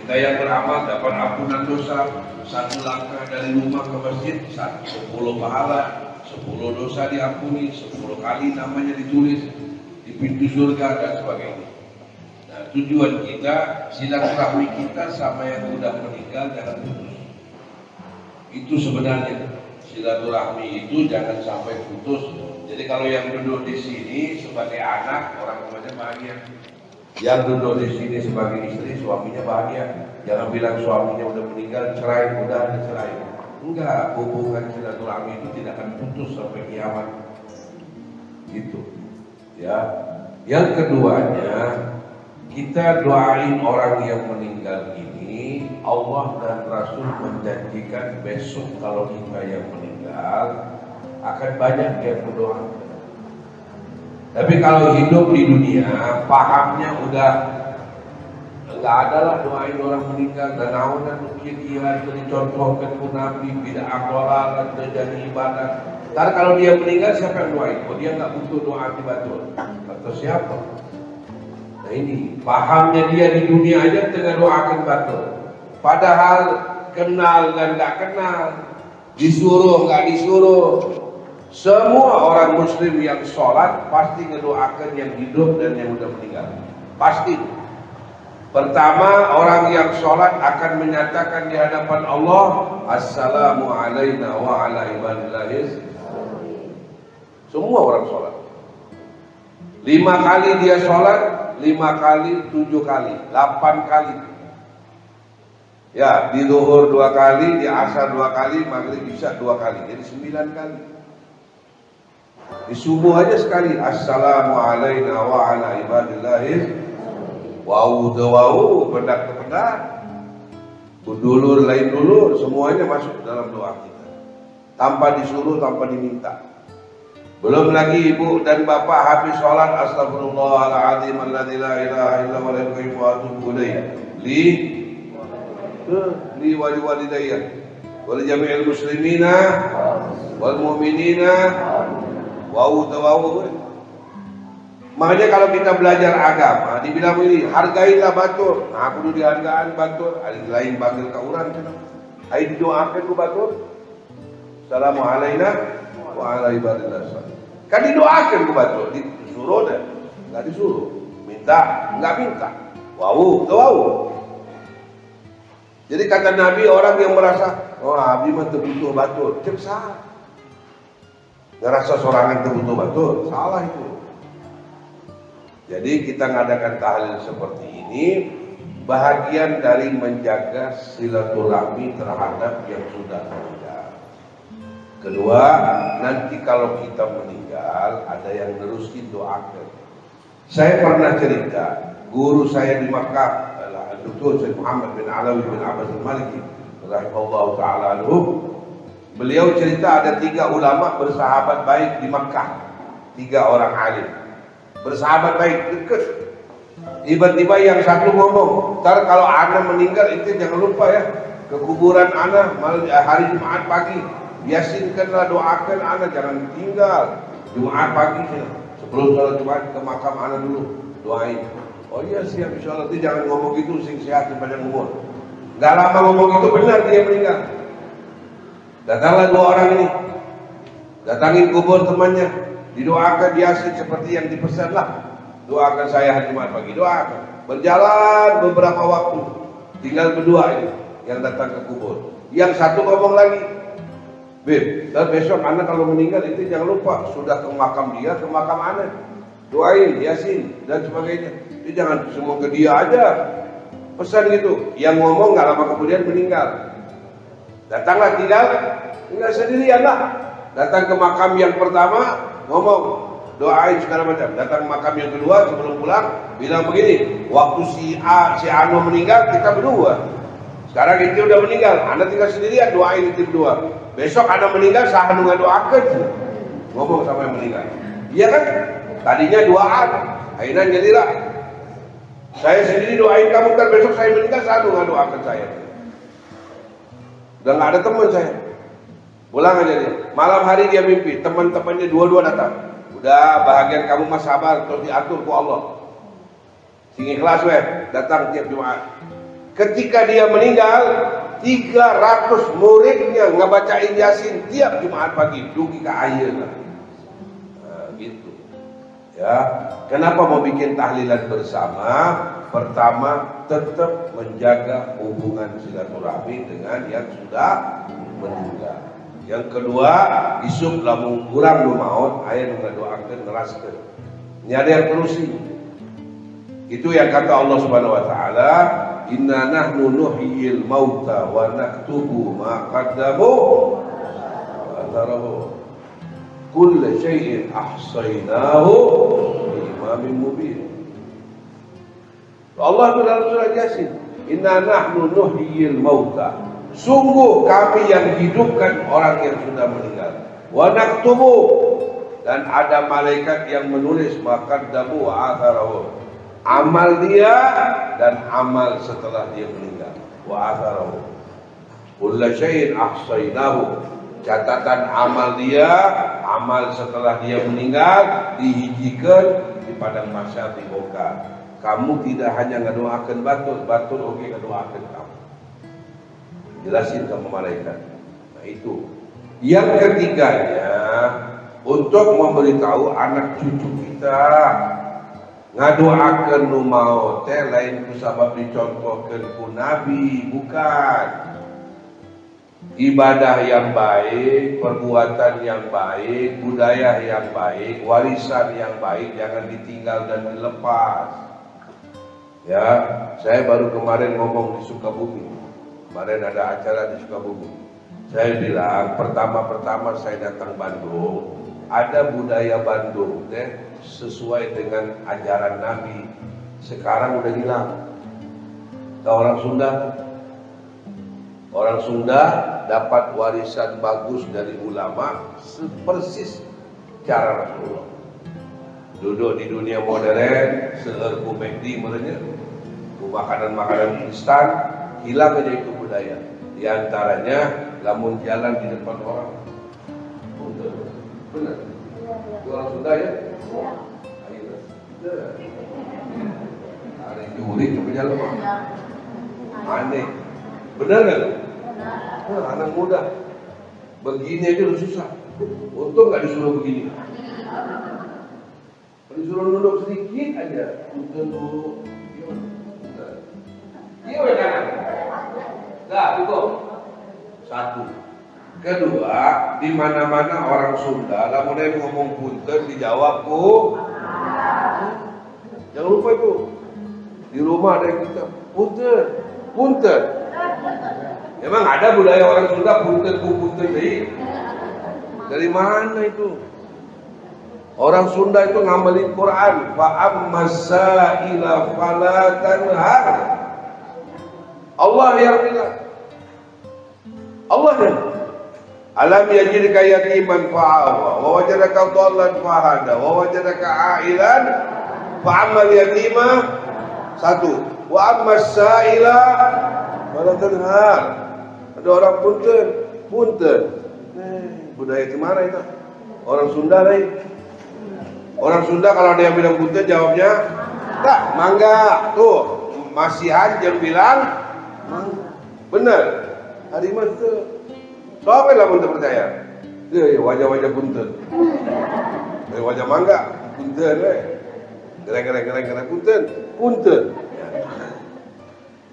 Kita yang beramal dapat ampunan dosa, 1 langkah dari rumah ke masjid 10 pahala, 10 dosa diampuni, 10 kali namanya ditulis di pintu surga dan sebagainya. Nah, tujuan kita silaturahmi kita sama yang udah meninggal jangan putus. Itu sebenarnya silaturahmi itu jangan sampai putus. Jadi kalau yang duduk di sini sebagai anak orang tuanya bahagia, yang duduk di sini sebagai istri suaminya bahagia. Jangan bilang suaminya udah meninggal cerai, udah dicerai. Enggak, hubungan silaturahmi itu tidak akan putus sampai kiamat. Gitu. Ya. Yang keduanya, kita doain orang yang meninggal ini, Allah dan Rasul menjanjikan besok kalau kita yang meninggal akan banyak yang berdoa. Tapi kalau hidup di dunia, pahamnya udah enggak ada lah doain orang meninggal dan naunan kira-kira itu dicontohkan ku Nabi bid'ah dolalah jadi ibadah. Ntar kalau dia meninggal siapa yang doain? Oh dia nggak butuh doa tiba-tiba atau siapa? Nah ini pahamnya dia di dunia aja tengah doakan batul. Padahal kenal dan nggak kenal, disuruh nggak disuruh, semua orang muslim yang sholat pasti ngedoakan yang hidup dan yang udah meninggal. Pasti. Pertama, orang yang sholat akan menyatakan di hadapan Allah, Assalamu alayna wa ala ibadillahis. Semua orang sholat 5 kali dia sholat, 5 kali, 7 kali, 8 kali. Ya, di zuhur 2 kali, di asar 2 kali, maghrib isya 2 kali, jadi 9 kali. Di subuh aja sekali, Assalamu alayna wa ala ibadillahis. Wau dewau, pendak ke pendak, dulur lain dulur, semuanya masuk dalam doa kita. Tanpa disuruh, tanpa diminta. Belum lagi ibu dan bapak habis sholat, Astagfirullahaladzim, alladzi la ilaha illa huwa al-hayyul qayyum wa atubu ilaih. Li wali walidayya wal jami'il muslimina wal mu'minina. Wau dewau. Makanya kalau kita belajar agama, dibilang ini, hargailah batur. Nah, aku dulu dihargaan batur. Ada lain panggil ke orang. Ayo didoakan ku batur. Assalamualaikum wa ala ibadillah. Kan didoakan ku batur. Disuruh dah. Nggak disuruh. Minta, nggak minta. Wau, wau. Jadi kata Nabi, orang yang merasa, oh abdi mah terbutuh batur. Cek salah. Ngerasa sorangan terbutuh batur. Salah itu. Jadi kita ngadakan tahlil seperti ini bahagian dari menjaga silaturahmi terhadap yang sudah meninggal. Kedua, nanti kalau kita meninggal ada yang nerusin doakan. Saya pernah cerita, guru saya di Makkah, Dr. Syekh Muhammad bin Alawi bin Abbas al-Maliki rahimahullah ta'ala anhu, beliau cerita ada 3 ulama bersahabat baik di Makkah, 3 orang alim bersahabat baik dekat. Tiba-tiba yang satu ngomong, ntar kalau ana meninggal itu jangan lupa ya ke kuburan ana hari Jumat pagi, biasinkanlah doakan ana, jangan tinggal Jumat pagi sebelum sholat Jumat ke makam ana dulu doain. Oh iya siap insyaallah. Itu jangan ngomong gitu, sing sehat panjang umur. Gak lama ngomong itu benar dia meninggal. Datanglah 2 orang ini, datangin kubur temannya, didoakan Yasin seperti yang dipesan lah. Doakan saya hari Jumat pagi, doakan. Berjalan beberapa waktu, tinggal berdua ini yang datang ke kubur. Yang satu ngomong lagi, Beb, dan besok anak kalau meninggal itu jangan lupa sudah ke makam dia, ke makam anak, doain Yasin dan sebagainya. Itu jangan semua ke dia aja, pesan gitu. Yang ngomong nggak lama kemudian meninggal. Datanglah tinggal sendirian lah. Datang ke makam yang pertama, ngomong, doain segala macam. Datang makam yang kedua sebelum pulang bilang begini, waktu si Anu meninggal kita berdua. Sekarang itu udah meninggal, Anda tinggal sendirian, doain itu berdua. Besok Anda meninggal, saya akan doakan. Ngomong sama yang meninggal. Iya kan? Tadinya doaan, akhirnya jadilah saya sendiri doain kamu, kan besok saya meninggal, saya doakan saya. Udah nggak ada teman saya. Pulang aja dia. Malam hari dia mimpi, teman-temannya dua-dua datang. Udah bahagian kamu mas sabar, terus diatur ku Allah. Sing ikhlas weh, datang tiap Jumat. Ketika dia meninggal, 300 muridnya ngebacain Yasin tiap Jumat pagi, dugi ke ayeuna. Nah, gitu. Ya, kenapa mau bikin tahlilan bersama? Pertama, tetap menjaga hubungan silaturahmi dengan yang sudah meninggal. Yang kedua, isuk lamun urang nu maot aya nu ngadoakeun ngeraskeun. Nyadar terus sih. Itu yang kata Allah Subhanahu wa taala, inna nahnu nuhyil mauta wa naktubu ma qaddamu wa atharahu. Kullu syai'in ahsaynahu fi imamin mubin. Allah itu dalam surah Yasin, inna nahnu nuhyil mauta. Sungguh kami yang hidupkan orang yang sudah meninggal. Wa naktubu, dan ada malaikat yang menulis ma qaddamu wa atharahu. Amal dia dan amal setelah dia meninggal. Wa atharahu. Kullu syai'in ahsaynahu. Catatan amal dia, amal setelah dia meninggal dihijikan di padang mahsyar di Boka. Kamu tidak hanya ngadoakeun batur, batur oge ngadoakeun kamu. Jelasin sama malaikat. Nah itu. Yang ketiganya, untuk memberitahu anak cucu kita, ngadoakeun nu maot teh lain ku sabab dicontohkeun ku nabi, bukan. Ibadah yang baik, perbuatan yang baik, budaya yang baik, warisan yang baik jangan ditinggal dan dilepas. Ya, saya baru kemarin ngomong di Sukabumi. Kemarin ada acara di Sukabumi. Saya bilang pertama-pertama saya datang Bandung, ada budaya Bandung teh sesuai dengan ajaran Nabi. Sekarang udah hilang. Tahu orang Sunda dapat warisan bagus dari ulama persis cara Rasulullah. Duduk di dunia modern, seueur ku McD merenya, ku makanan-makanan instan, hilang aja itu budaya. Di antaranya lamun jalan di depan orang. Benar. Itu orang Sunda ya? Ayo. Hari diuri ke penjalan. Aneh. Benar nggak? Nah, anak muda begini aja udah susah. Untung nggak disuruh begini. Disuruh nunduk sedikit aja. Dulu. Iya kan? Nah, cukup. Satu. Kedua, di mana-mana orang Sunda, lamun dia ngomong punten dijawab ku. Jangan lupa itu. Di rumah ada yang kita punten, punten. Emang ada budaya orang Sunda punten deh. Dari mana itu? Orang Sunda itu ngamalin Quran. Fa ammasaila fala tanhar. Allah yang bilang. Allah yang alam yajidka yatiman fa'awa wa wajadaka dhallan fahada wa wajadaka a'ilan fa'amal yatima. Satu. Wa ammasaila fala tanhar. Ada orang punten. Budaya itu mana itu? Orang Sunda lain. Orang Sunda kalau dia bilang punten jawabnya tak, mangga. Tuh, masihan jangan bilang mangga. Benar. Hari mana tuh? Soalnya lah punten percaya. Ya wajah-wajah punten. Wajah mangga, punten we. Gereng-gereng punten.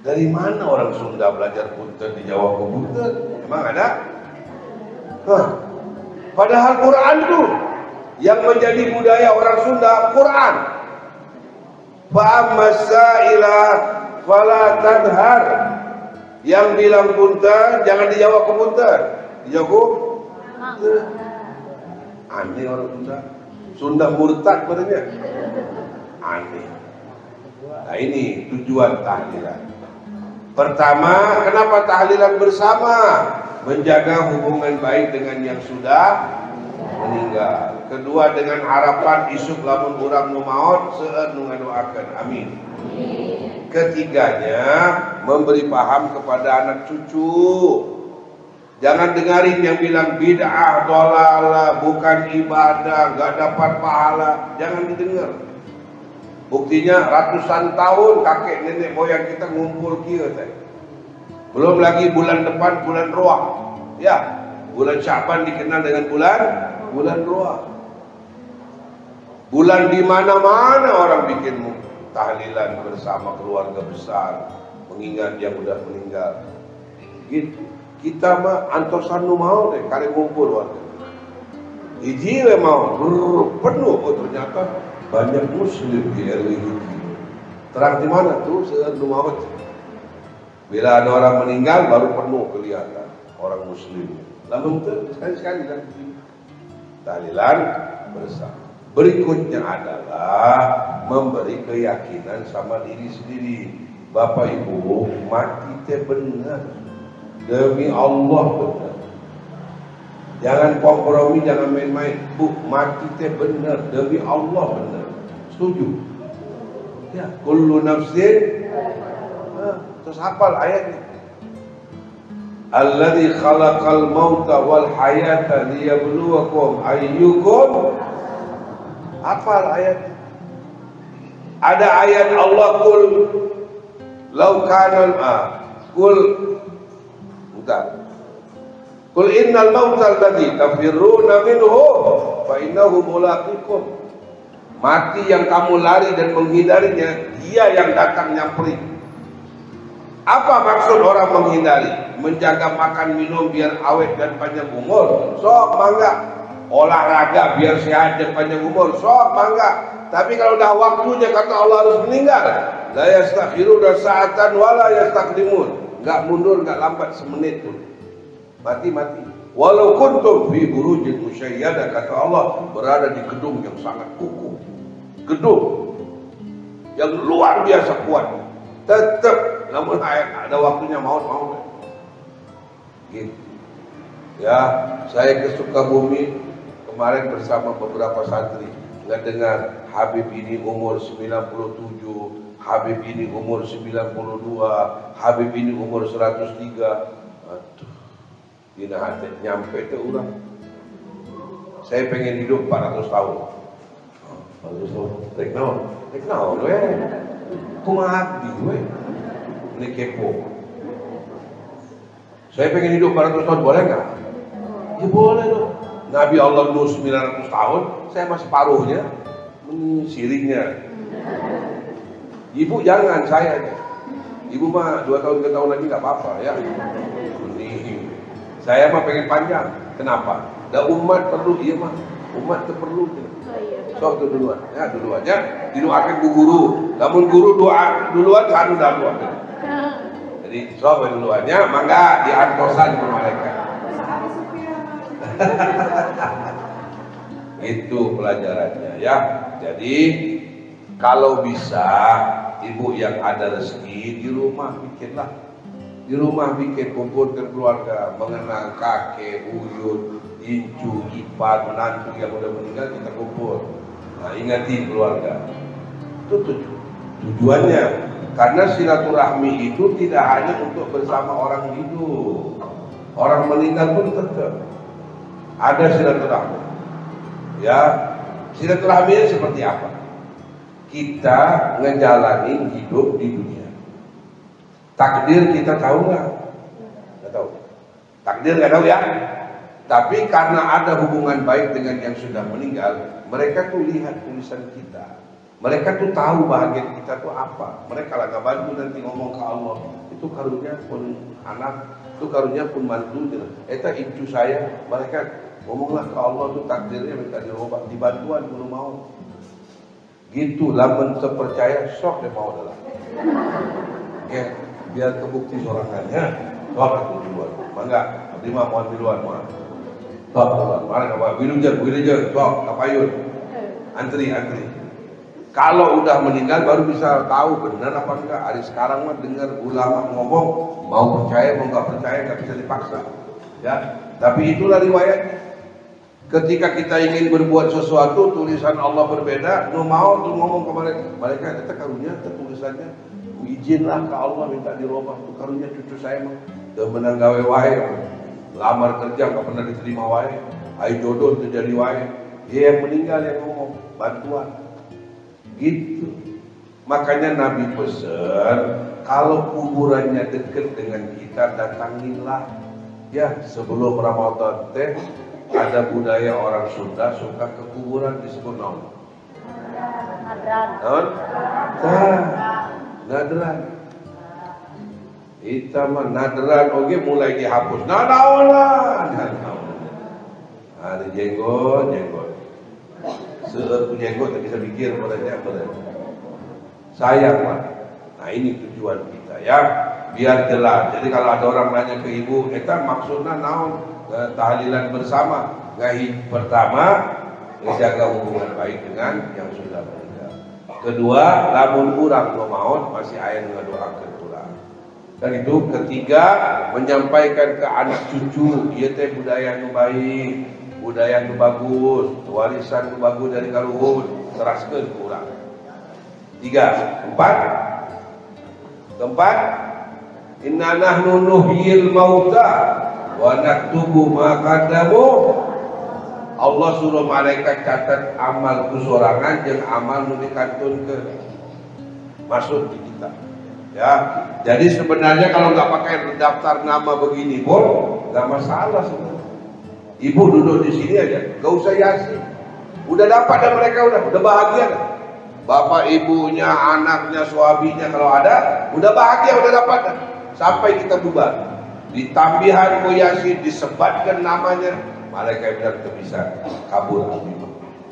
Dari mana orang Sunda belajar punten dijawab ke punten? Emang ada? Hah. Padahal Quran tuh yang menjadi budaya orang Sunda, Quran. Fa'ammasaila fala tanhar. Yang bilang punten jangan dijawab ke punten. Dijawab ke aneh orang Sunda. Sunda murtad katanya. Aneh. Nah ini tujuan tahlilan. Pertama, kenapa tahlilan bersama? Menjaga hubungan baik dengan yang sudah meninggal. Kedua, dengan harapan isuk lamun urang nu maot seueur nu ngadoakeun. Amin. Ketiganya, memberi paham kepada anak cucu. Jangan dengarin yang bilang bid'ah, dhalalah, bukan ibadah, gak dapat pahala. Jangan didengar. Buktinya ratusan tahun kakek nenek moyang kita ngumpul kira teh. Belum lagi bulan depan bulan Roah. Ya, bulan Syaban dikenal dengan bulan Roah. Bulan di mana-mana orang bikin tahlilan bersama keluarga besar, mengingat yang udah meninggal. Gitu. Kita mah antosan nu mau deh kali ngumpul warga. Hiji we mau penuh, oh ternyata banyak muslim di RW Hiji. Terang di mana tuh seueur nu mau. Bila ada orang meninggal baru penuh kelihatan orang muslim. Lamun teu sekali-sekali kan tahlilan bersama. Berikutnya adalah memberi keyakinan sama diri sendiri. Bapak Ibu, mati teh benar. Demi Allah benar. Jangan kompromi, jangan main-main. Bu, mati teh benar. Demi Allah benar. Setuju? Ya, kullu nafsin. Terus hafal ayatnya. Alladzi khalaqal mauta wal hayata liyabluwakum ayyukum. Hafal ayat. Ada ayat Allah kul law kana kul entar. Kul innal mautal ladzi tafirruna minhu fa innahu mulaqikum. Mati yang kamu lari dan menghindarinya, dia yang datang nyamperin. Apa maksud orang menghindari? Menjaga makan minum biar awet dan panjang umur. Sok mangga. Olahraga biar sehat dan panjang umur, sok bangga. Tapi kalau udah waktunya kata Allah harus meninggal, la yastakhiruna sa'atan wa la yastaqdimun. Enggak mundur, enggak lambat semenit pun. Mati. Walau kuntum fi burujin musyayyadah, kata Allah, berada di gedung yang sangat kukuh. Gedung yang luar biasa kuat. Tetap namun ada waktunya maut. Gitu. Ya, saya ke Sukabumi kemarin bersama beberapa santri, nggak dengar Habib ini umur 97, Habib ini umur 92, Habib ini umur 103. Aduh, dina hati nyampe ke orang. Saya pengen hidup 400 tahun. 400 tahun. Tekno, we. Kumati, we. Ini kepo. Saya pengen hidup 400 tahun, boleh nggak? Ya boleh dong. Nabi Allah Nuh 900 tahun, saya masih paruhnya, siringnya. Ibu jangan, saya aja. Ibu mah 2 tahun ke tahun lagi nggak apa-apa ya. Ini saya mah pengen panjang. Kenapa? Da umat perlu, iya mah. Umat itu perlu. Sok itu duluan, ya duluannya didoakan ku guru. Namun guru doa duluan, anu duluan. Jadi sok duluannya, mangga diantosan ke mereka. Itu pelajarannya ya. Jadi kalau bisa ibu yang ada rezeki di rumah bikinlah. Di rumah bikin, kumpulkan keluarga, mengenang kakek, buyut, incu, ipar, menantu yang udah meninggal, kita kumpul. Nah, ingatin keluarga. Itu tujuannya. Karena silaturahmi itu tidak hanya untuk bersama orang hidup. Orang meninggal pun tetap ada silaturahmi. Ya, silaturahminya seperti apa? Kita ngejalanin hidup di dunia. Takdir kita tahu nggak? Nggak tahu. Takdir nggak tahu ya. Tapi karena ada hubungan baik dengan yang sudah meninggal, mereka tuh lihat tulisan kita. Mereka tuh tahu bahagia kita tuh apa. Mereka lah nggak bantu nanti ngomong ke Allah. Itu karunia pun anak, itu karunia pun mantu. Eta incu saya, mereka ngomonglah ke Allah tuh takdirnya minta dirubah, dibantuan belum mau. Gitu, lamun terpercaya sok dia mau adalah. Ya, biar kebukti sorangannya. Sok aku duluan. Mangga, terima mohon duluan mohon. Sok duluan. Mana apa? Wilujeng, sok kapayun. Antri. Kalau udah meninggal baru bisa tahu benar apa enggak. Hari sekarang mah dengar ulama ngomong, mau percaya mau nggak percaya nggak bisa dipaksa. Ya, tapi itulah riwayatnya. Ketika kita ingin berbuat sesuatu, tulisan Allah berbeda, nu mau tuh ngomong ke mereka itu karunia, tulisannya izinlah ke Allah minta dirubah. Itu karunia cucu saya mah, udah menang gawe wae, lamar kerja nggak pernah diterima wae, ayo jodoh terjadi wae. Dia yang meninggal yang ngomong bantuan, gitu. Makanya Nabi pesan, kalau kuburannya dekat dengan kita, datangilah. Ya, sebelum Ramadan teh ada budaya orang Sunda suka ke kuburan disebut naon? Naon? Nadran. Ita mah nadran oge mulai dihapus. Naon lah. Ada jenggot. Seueur ku jenggot tak bisa mikir padanya bener. Sayang lah. Nah ini tujuan kita ya, biar jelas. Jadi kalau ada orang nanya ke ibu, eta maksudnya naon? Tahlilan bersama. Ngahi pertama, menjaga hubungan baik dengan yang sudah meninggal. Kedua, lamun kurang nu maot masih aya ngadoakeun kurang. Dan itu ketiga, menyampaikan ke anak cucu, ieu teh budaya nu baik, budaya nu bagus, warisan nu bagus dari kaluhur, teraskeun kurang. Keempat, inna nahnu nuhyil mauta wa naktubu ma qaddamu. Allah suruh malaikat catat amal kusorangan jeung amal nu dikantunkeun masuk di kita. Ya, jadi sebenarnya kalau nggak pakai daftar nama begini pun nggak masalah sebenarnya. Ibu duduk di sini aja, nggak usah yasin. Udah dapat dan mereka udah bahagia. Bapak ibunya, anaknya, suaminya kalau ada, udah bahagia, udah dapat. Sampai kita bubar. Di tambihan ku yasin disebatkan namanya, malaikat bilang bisa kabur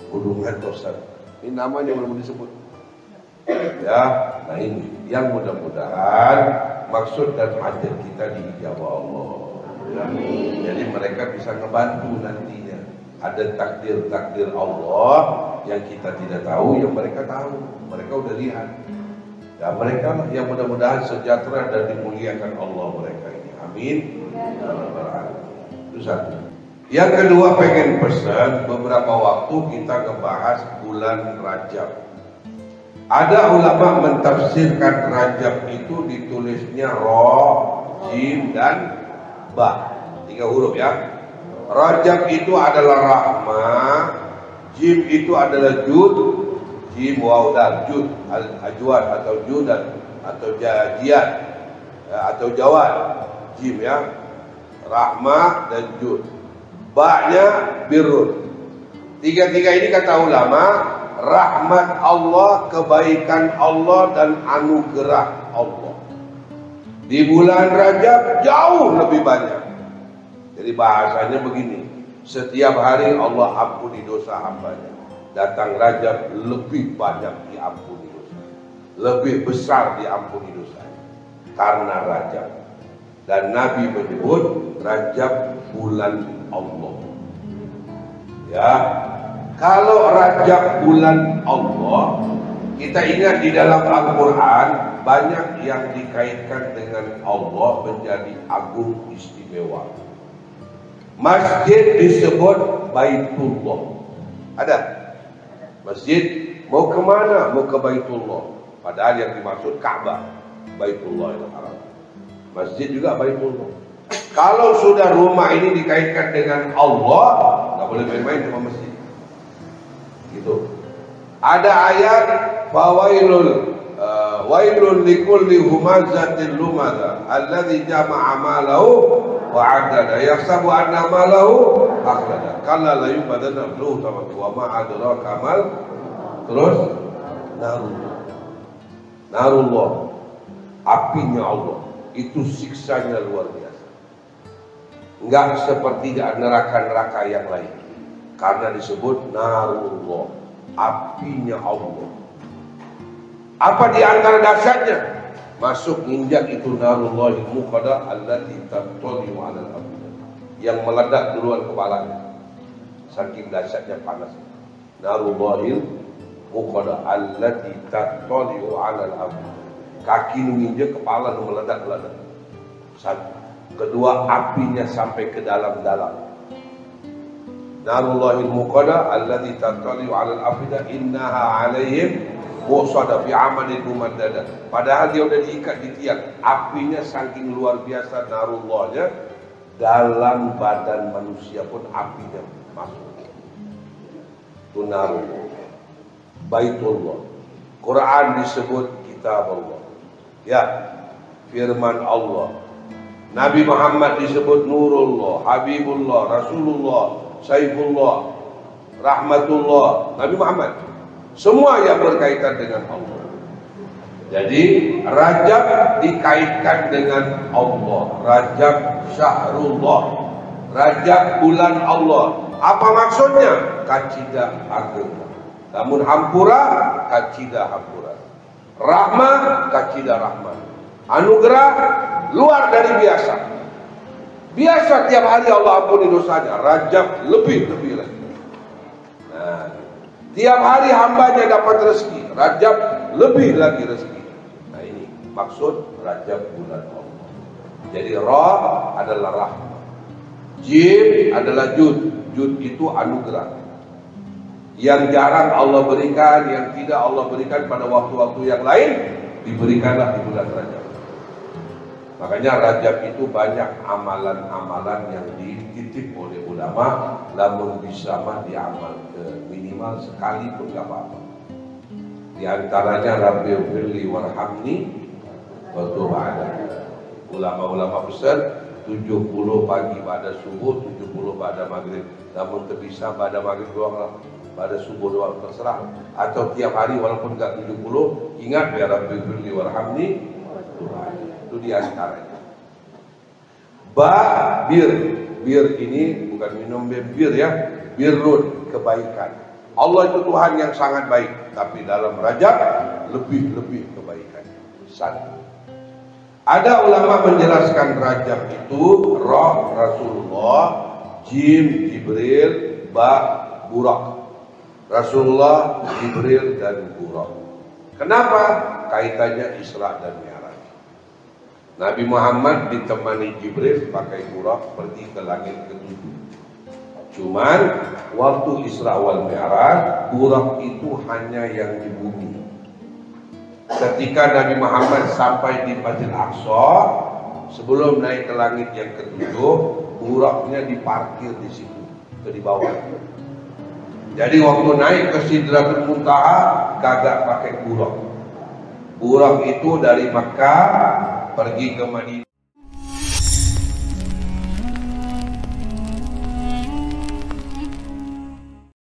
hubungan dosa. Ini namanya belum disebut. Ya, nah ini yang mudah-mudahan maksud dan hajat kita diijabah Allah. Jadi mereka bisa ngebantu nantinya. Ada takdir-takdir Allah yang kita tidak tahu, yang mereka tahu. Mereka udah lihat. Ya mereka lah yang mudah-mudahan sejahtera dan dimuliakan Allah mereka ini. Amin. Itu satu. Yang kedua pengen pesan, beberapa waktu kita ngebahas bulan Rajab. Ada ulama mentafsirkan Rajab itu ditulisnya Ra, Jim, dan Ba. 3 huruf ya. Rajab itu adalah rahmah, Jim itu adalah jud, Jim waw dal jud, al-ajwad atau judan atau jajian atau jawad, Jim ya, rahmah dan jud. Ba-nya birrun. Tiga-tiga ini kata ulama, rahmat Allah, kebaikan Allah dan anugerah Allah. Di bulan Rajab jauh lebih banyak. Jadi bahasanya begini, setiap hari Allah ampuni dosa hambanya. Datang Rajab lebih banyak diampuni dosa, lebih besar diampuni dosa karena Rajab. Dan Nabi menyebut Rajab bulan Allah. Ya, kalau Rajab bulan Allah, kita ingat di dalam Al-Quran banyak yang dikaitkan dengan Allah menjadi agung istimewa. Masjid disebut Baitullah. Ada masjid mau kemana? Mau ke Baitullah. Padahal yang dimaksud Ka'bah, Baitullah itu Arab. Masjid juga Baitullah. Kalau sudah rumah ini dikaitkan dengan Allah, nggak boleh main-main sama masjid. Gitu. Ada ayat fawailul wailul likulli humazatil lumaza alladzi jama'a malahu wa 'addada yahsabu anna malahu akhlada kalla la yubadana fluhu wa ma adraka mal. Terus narullah, apinya Allah itu siksanya luar biasa, enggak seperti neraka-neraka yang lain karena disebut narullah, apinya Allah. Apa di antara dasarnya? Masuk injak itu narullahil muqada allati tattali'u 'alal afida, yang meledak duluan kepalanya. Saking dahsyatnya panas. Narullahil muqada allati tattali'u 'alal afida. Kaki nu nginjek, kepala nu meledak-ledak. Satu. Kedua, apinya sampai ke dalam-dalam. Narullahil muqada allati tattali'u 'alal afida innaha 'alaihim muqsada fi amalin mumaddada. Padahal dia udah diikat di tiang. Apinya saking luar biasa narullahnya, dalam badan manusia pun apinya masuk. Itu narullah, Baitullah. Quran disebut kitab Allah. Ya, firman Allah. Nabi Muhammad disebut Nurullah, Habibullah, Rasulullah, Saifullah, Rahmatullah. Nabi Muhammad. Semua yang berkaitan dengan Allah. Jadi Rajab dikaitkan dengan Allah. Rajab Syahrullah. Rajab bulan Allah. Apa maksudnya? Kacida agama. Namun hampura, kacida hampura. Rahmah, kacida rahmah. Anugerah luar dari biasa. Biasa tiap hari Allah ampuni dosanya. Rajab lebih lagi. Nah, tiap hari hambanya dapat rezeki. Rajab lebih lagi rezeki. Nah ini maksud Rajab bulan Allah. Jadi Ra adalah rahmah, Jim adalah Jud. Jud itu anugerah. Yang jarang Allah berikan, yang tidak Allah berikan pada waktu-waktu yang lain, diberikanlah di bulan Rajab. Makanya Rajab itu banyak amalan-amalan yang dititip oleh ulama, namun bisa mah diamal minimal sekali pun gak apa-apa. Di antaranya Rabbighfirli warhamni wa tub alayya. Ulama-ulama besar 70 pagi pada subuh, 70 pada maghrib. Namun bisa pada maghrib doang, pada subuh doang terserah. Atau tiap hari walaupun gak 70, ingat ya Rabbighfirli warhamni wa tub alayya. Itu di antaranya. Bir ini bukan minum bir ya, birrun, kebaikan. Allah itu Tuhan yang sangat baik, tapi dalam Rajab lebih kebaikan. Satu. Ada ulama menjelaskan Rajab itu Ra Rasulullah, Jim Jibril, Ba Burak. Rasulullah, Jibril dan Burak. Kenapa? Kaitannya Isra dan Mi'raj. Nabi Muhammad ditemani Jibril pakai Burak pergi ke langit ketujuh. Cuman waktu Isra wal Mi'raj, Burak itu hanya yang di bumi. Ketika Nabi Muhammad sampai di Masjid Aqsa, sebelum naik ke langit yang ketujuh, Buraknya diparkir di situ, di bawah. Jadi waktu naik ke Sidratul Muntaha, kagak pakai Burak. Burak itu dari Makkah pergi ke Madinah.